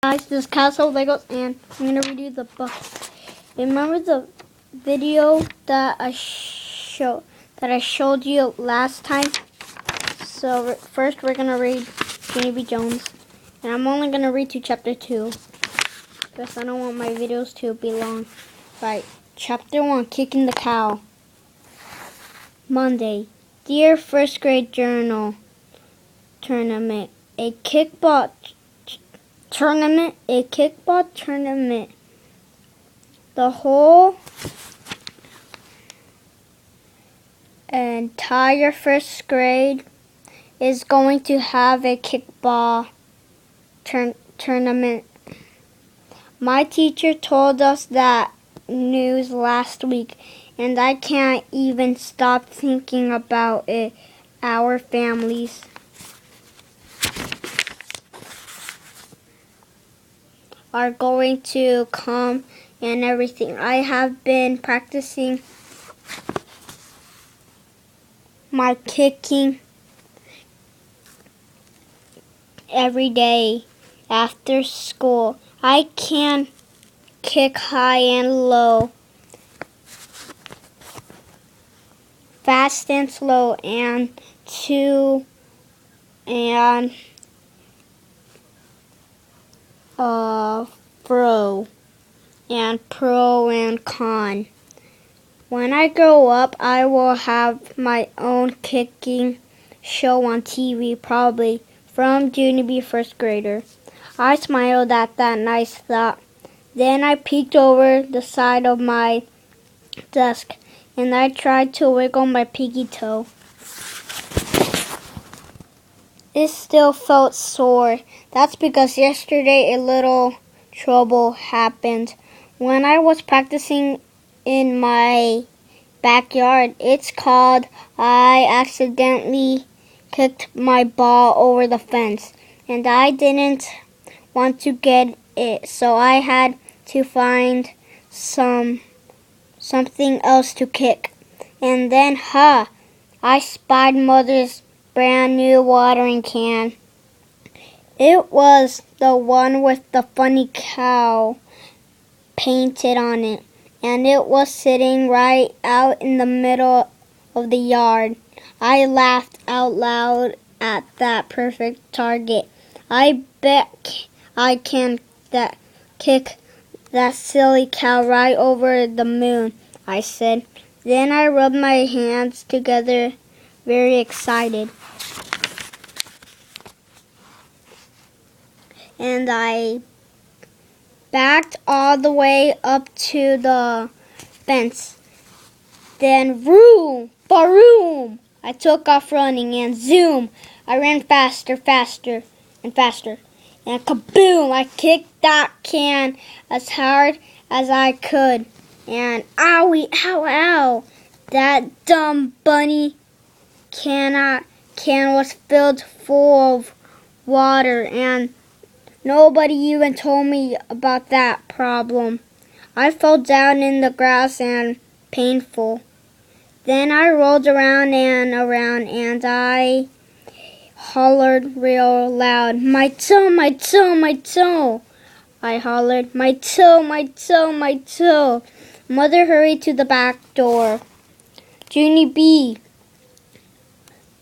Guys, this is Castle Legos, and I'm gonna redo the book. Remember the video that I showed you last time? So first we're gonna read Junie B. Jones, and I'm only gonna read to chapter 2 because I don't want my videos to be long. Right, chapter 1: Kicking the Cow. Monday, dear first grade journal tournament, a kickball tournament. The whole entire first grade is going to have a kickball tournament. My teacher told us that news last week, and I can't even stop thinking about it. Our families are going to come and everything. I have been practicing my kicking every day after school. I can kick high and low, fast and slow, and to and fro and pro and con. When I grow up, I will have my own kicking show on TV, probably from Junie B first grader. I smiled at that nice thought. Then I peeked over the side of my desk, and I tried to wiggle my pinky toe. It still felt sore. That's because yesterday a little trouble happened. When I was practicing in my backyard, it's called I accidentally kicked my ball over the fence, and I didn't want to get it, so I had to find something else to kick. And then, I spied Mother's brand new watering can. It was the one with the funny cow painted on it, and it was sitting right out in the middle of the yard. I laughed out loud at that perfect target. I bet I can kick that silly cow right over the moon, I said. Then I rubbed my hands together, very excited. And I backed all the way up to the fence. Then vroom, baroom, I took off running, and zoom, I ran faster, and faster. And kaboom, I kicked that can as hard as I could. And owie, ow, that dumb bunny can was filled full of water, and nobody even told me about that problem. I fell down in the grass and painful. Then I rolled around, and I hollered real loud, my toe, my toe, my toe. I hollered, my toe, my toe, my toe. Mother hurried to the back door. Junie B.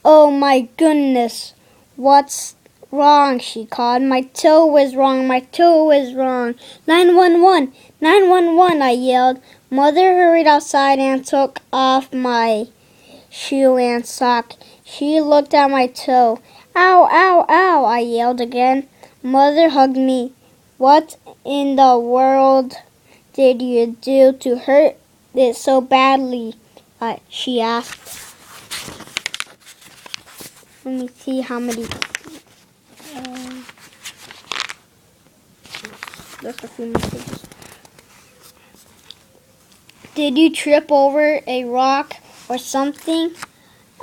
Oh my goodness, what's wrong? She called. My toe is wrong, my toe is wrong. 911, 911, I yelled. Mother hurried outside and took off my shoe and sock. She looked at my toe. Ow, ow, ow, I yelled again. Mother hugged me. What in the world did you do to hurt it so badly? She asked. Let me see how many. Just a few more pages. Did you trip over a rock or something?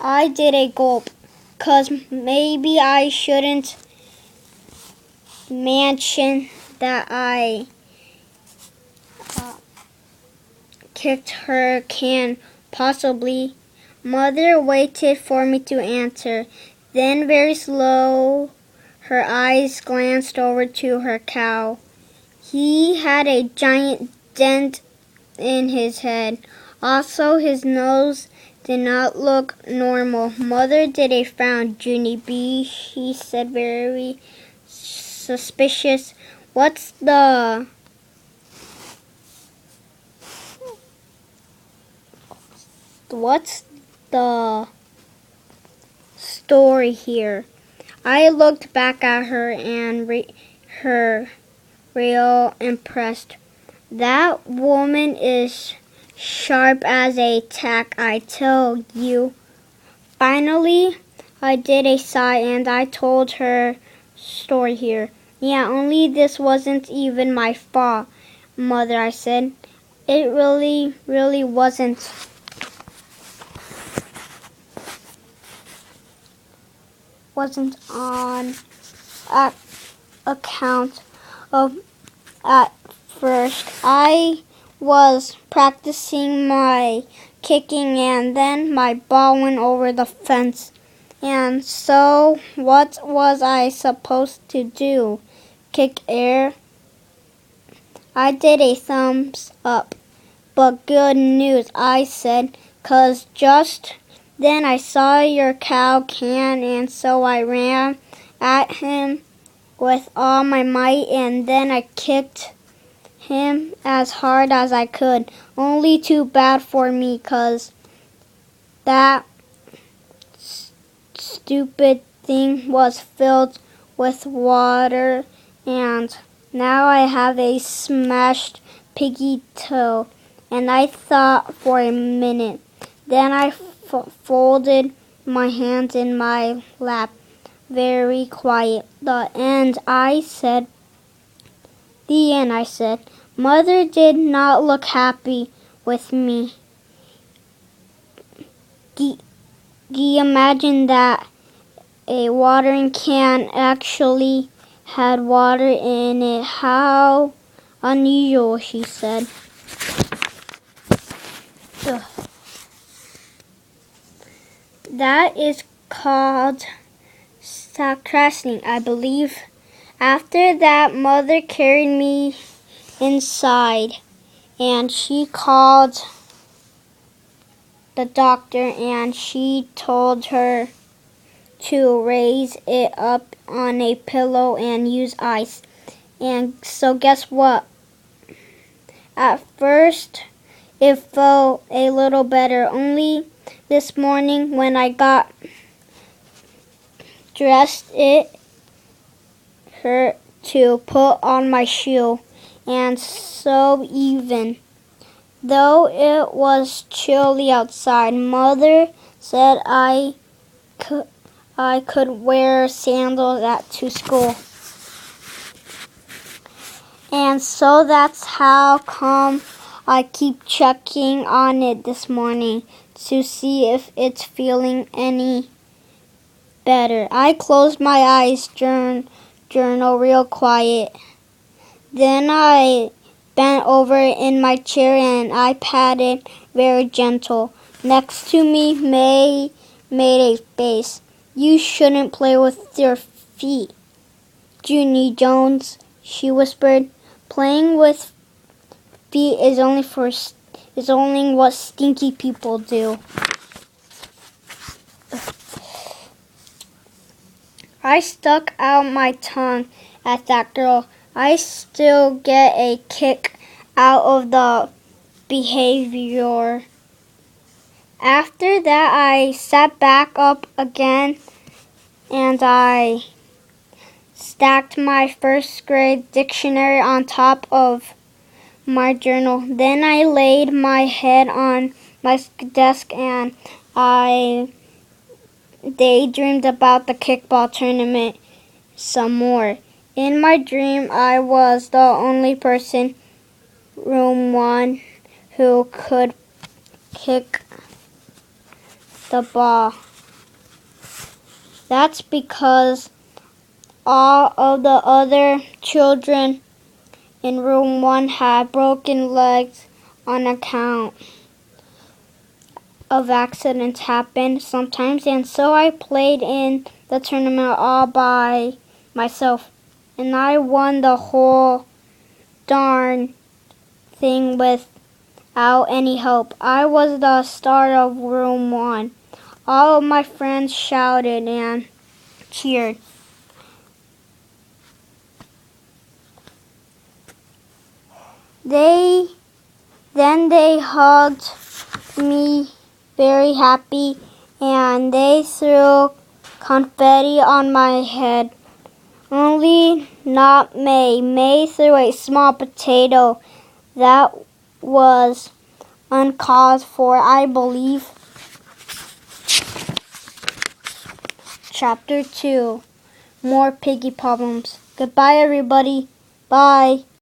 I did a gulp, 'cause maybe I shouldn't mention that I kicked her can, possibly. Mother waited for me to answer. Then very slow, Her eyes glanced over to her cow. He had a giant dent in his head. Also, his nose did not look normal. Mother did a frown. Junie B, she said, very suspicious. What's the story here? I looked back at her and her real impressed. That woman is sharp as a tack, I tell you. Finally, I did a sigh and I told her story here. Yeah, only this wasn't even my fault, Mother, I said. It really wasn't. Wasn't on account of at first. I was practicing my kicking and then my ball went over the fence. And so what was I supposed to do? Kick air? I did a thumbs up. But good news, I said, 'cause just then I saw your cow can and so I ran at him with all my might and then I kicked him as hard as I could. Only too bad for me 'cause that stupid thing was filled with water and now I have a smashed piggy toe. And I thought for a minute. Then I folded my hands in my lap, very quiet. The end, I said. The end, I said. Mother did not look happy with me. Do you imagine that a watering can actually had water in it? How unusual, she said. Ugh. That is called sacrasting, I believe. After that, Mother carried me inside and she called the doctor and she told her to raise it up on a pillow and use ice. And so guess what? At first, it felt a little better. Only this morning when I got dressed, it hurt to put on my shoe. And so even though it was chilly outside, Mother said I could wear sandals to school. And so that's how come I keep checking on it this morning to see if it's feeling any better. I closed my eyes, journal real quiet. Then I bent over in my chair and I patted very gentle. Next to me, May made a face. You shouldn't play with your feet, Junie Jones, she whispered. Playing with feet is only what stinky people do. I stuck out my tongue at that girl. I still get a kick out of the behavior. After that, I sat back up again and I stacked my first grade dictionary on top of my journal. Then I laid my head on my desk and I daydreamed about the kickball tournament some more. In my dream, I was the only person, room 1, who could kick the ball. That's because all of the other children in room 1 had broken legs on account of accidents happen sometimes, and so I played in the tournament all by myself, and I won the whole darn thing without any help. I was the star of room 1. All of my friends shouted and cheered. Then they hugged me very happy, and they threw confetti on my head. Only not May. May threw a small potato. That was uncalled for, I believe. Chapter 2. More piggy problems. Goodbye, everybody. Bye.